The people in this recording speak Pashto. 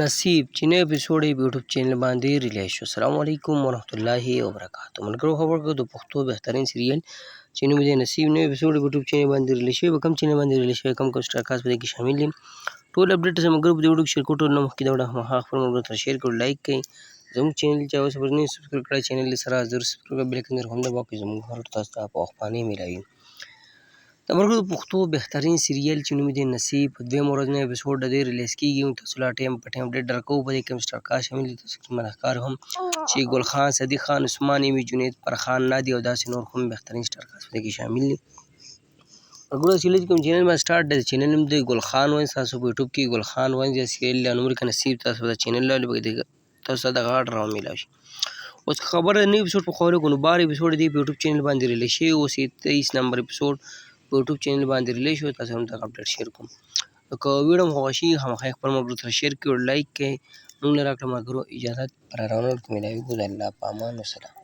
نصیب چې نوی اپیسوډ یې په یوټیوب چینل باندې ریلیز شو. السلام علیکم ورحمت الله وبرکاتو. ملګرو خبر کړو د پښتو بهترین سیریل چې نوم یې نصیب نوی اپیسوډ په یوټیوب چینل باندې ریلیز شوی. په کوم چینل باندې ریلیز شوی، کوم سټارکاست په دې کې شامل دي، ټول اپډیټ زموږ په دې ویډیو کې شیر کوو. ټول نه مخکې دا ویډیو خپل ملګرو ته شیر کړئ، لایک کړئ. زموږ چینل چې اوس پرې نه سبسکرایب کړئ، چینل یې سره ضرور سبسکرایب کړئ، بیل آیکن هم دباؤ زموږ هر تاسو ته په وخت باندې میلاوي. د ملګرو د پښتو بهترین سیریل چې نوم یې نصیب په دویم ورځ نوی اپیسوډ د دې ریلیز کیږي. تاسو لا ټایم په ټایم اپډیټ درکوو. په دې کې هم سټارکاست شامل دي، تاسو کې مداخکار هم چې ګل خان، صدیق خان، عثمان ایمي، جنید، فرخان، نادي او داسې نور هم بهترین سټارکاست په دې کې شامل دي. ملګرو چې کوم چینل باندې سټارټ دی، چینل نوم دی ګل خان وینز. تاسو په یوټیوب کې ګل خان وینز یا سیریل یا نوم لیکه نصیب، تاسو د چینل له تاسو د غاړه راومیلاو شي. اوس خبره نوی اپیسوډ په خبرو کوو، 12 اپیسوډ دی په یوټیوب چینل باندې ریلیز شوی. اوس 23 نمبر اپیسوډ په یوټیوب چینل باندې ریلیز شو. تاسو هم ته اپډیټ شیر کوم. که ویډیو مو خوښ شي خامخا خپل ملګرو سره شیر کړئ او لایک کړئ. موږ له راکړه ملګرو اجازه پر راونو کې ملاوي. ګل الله په امان وسلام.